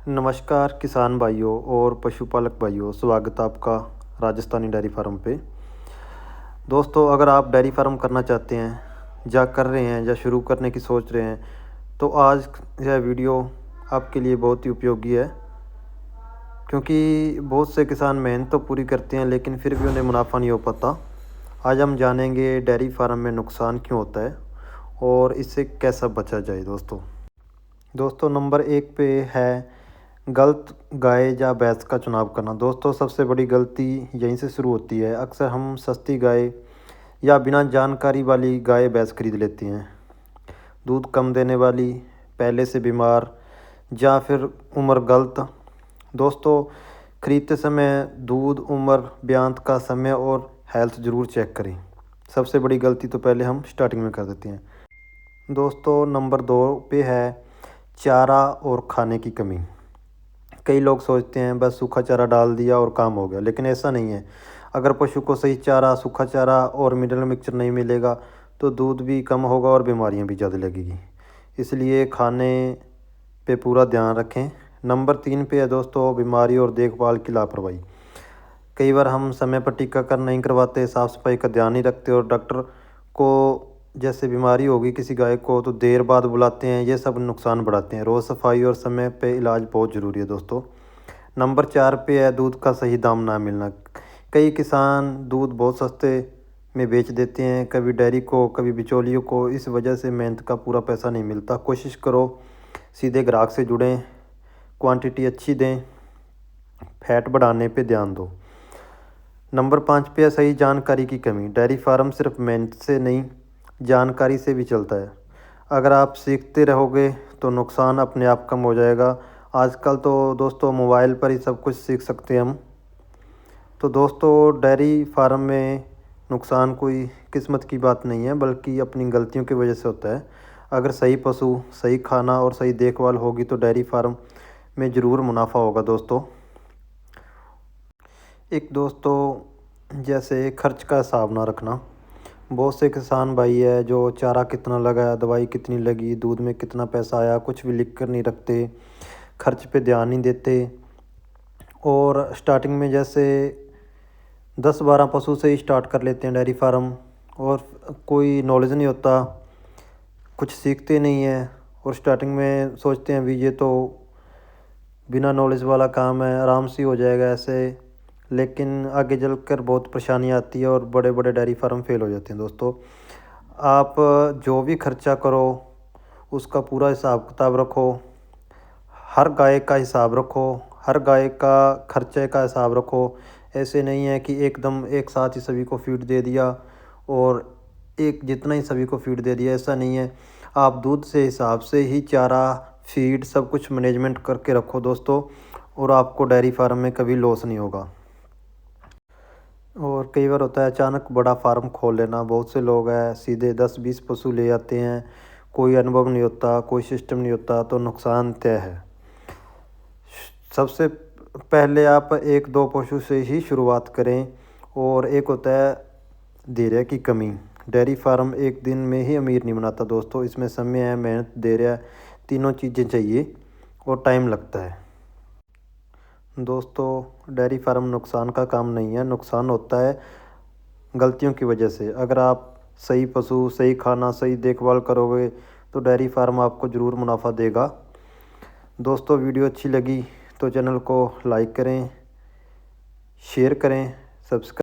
नमस्कार किसान भाइयों और पशुपालक भाइयों, स्वागत है आपका राजस्थानी डेयरी फार्म पे। दोस्तों, अगर आप डेयरी फार्म करना चाहते हैं या कर रहे हैं या शुरू करने की सोच रहे हैं, तो आज यह वीडियो आपके लिए बहुत ही उपयोगी है, क्योंकि बहुत से किसान मेहनत तो पूरी करते हैं लेकिन फिर भी उन्हें मुनाफा नहीं हो पाता। आज हम जानेंगे डेयरी फार्म में नुकसान क्यों होता है और इससे कैसे बचा जाए। दोस्तों नंबर 1 पे है गलत गाय या भैंस का चुनाव करना। दोस्तों, सबसे बड़ी गलती यहीं से शुरू होती है। अक्सर हम सस्ती गाय या बिना जानकारी वाली गाय भैंस खरीद लेते हैं। दूध कम देने वाली, पहले से बीमार या फिर उम्र गलत। दोस्तों, खरीदते समय दूध, उम्र, ब्यांत का समय और हेल्थ ज़रूर चेक करें। सबसे बड़ी गलती तो पहले हम स्टार्टिंग में कर देते हैं। दोस्तों नंबर 2 पे है चारा और खाने की कमी। कई लोग सोचते हैं बस सूखा चारा डाल दिया और काम हो गया, लेकिन ऐसा नहीं है। अगर पशु को सही चारा, सूखा चारा और मिनरल मिक्सचर नहीं मिलेगा तो दूध भी कम होगा और बीमारियां भी ज़्यादा लगेगी। इसलिए खाने पे पूरा ध्यान रखें। नंबर 3 पे है दोस्तों बीमारी और देखभाल की लापरवाही। कई बार हम समय पर टीकाकरण नहीं करवाते, साफ़ सफाई का ध्यान नहीं रखते और डॉक्टर को जैसे बीमारी होगी किसी गाय को तो देर बाद बुलाते हैं। ये सब नुकसान बढ़ाते हैं। रोज़ सफाई और समय पे इलाज बहुत ज़रूरी है दोस्तों। नंबर 4 पे है दूध का सही दाम ना मिलना। कई किसान दूध बहुत सस्ते में बेच देते हैं, कभी डेयरी को, कभी बिचौलियों को। इस वजह से मेहनत का पूरा पैसा नहीं मिलता। कोशिश करो सीधे ग्राहक से जुड़ें, क्वांटिटी अच्छी दें, फैट बढ़ाने पे ध्यान दो। नंबर 5 पे है सही जानकारी की कमी। डेयरी फार्म सिर्फ मेहनत से नहीं, जानकारी से भी चलता है। अगर आप सीखते रहोगे तो नुकसान अपने आप कम हो जाएगा। आजकल तो दोस्तों मोबाइल पर ही सब कुछ सीख सकते हैं हम। तो दोस्तों डेयरी फार्म में नुकसान कोई किस्मत की बात नहीं है, बल्कि अपनी गलतियों की वजह से होता है। अगर सही पशु, सही खाना और सही देखभाल होगी तो डेयरी फार्म में ज़रूर मुनाफा होगा दोस्तों। एक दोस्तों जैसे खर्च का हिसाब ना रखना। बहुत से किसान भाई है जो चारा कितना लगाया, दवाई कितनी लगी, दूध में कितना पैसा आया, कुछ भी लिख कर नहीं रखते, खर्च पे ध्यान नहीं देते। और स्टार्टिंग में जैसे 10-12 पशु से ही स्टार्ट कर लेते हैं डेयरी फार्म, और कोई नॉलेज नहीं होता, कुछ सीखते नहीं हैं और स्टार्टिंग में सोचते हैं भी ये तो बिना नॉलेज वाला काम है, आराम से हो जाएगा ऐसे। लेकिन आगे चलकर बहुत परेशानी आती है और बड़े बड़े डेयरी फार्म फेल हो जाते हैं दोस्तों। आप जो भी खर्चा करो उसका पूरा हिसाब किताब रखो, हर गाय का हिसाब रखो, हर गाय का खर्चे का हिसाब रखो। ऐसे नहीं है कि एकदम एक साथ ही सभी को फीड दे दिया और एक जितना ही सभी को फीड दे दिया, ऐसा नहीं है। आप दूध से हिसाब से ही चारा, फीड सब कुछ मैनेजमेंट करके रखो दोस्तों, और आपको डेयरी फार्म में कभी लॉस नहीं होगा। और कई बार होता है अचानक बड़ा फार्म खोल लेना। बहुत से लोग हैं सीधे 10-20 पशु ले आते हैं, कोई अनुभव नहीं होता, कोई सिस्टम नहीं होता, तो नुकसान तय है। सबसे पहले आप 1-2 पशु से ही शुरुआत करें। और एक होता है धैर्य की कमी। डेयरी फार्म एक दिन में ही अमीर नहीं बनाता दोस्तों, इसमें समय है, मेहनत, धैर्य, तीनों चीज़ें चाहिए और टाइम लगता है। दोस्तों डेयरी फार्म नुकसान का काम नहीं है, नुकसान होता है गलतियों की वजह से। अगर आप सही पशु, सही खाना, सही देखभाल करोगे तो डेयरी फार्म आपको ज़रूर मुनाफा देगा। दोस्तों वीडियो अच्छी लगी तो चैनल को लाइक करें, शेयर करें, सब्सक्राइब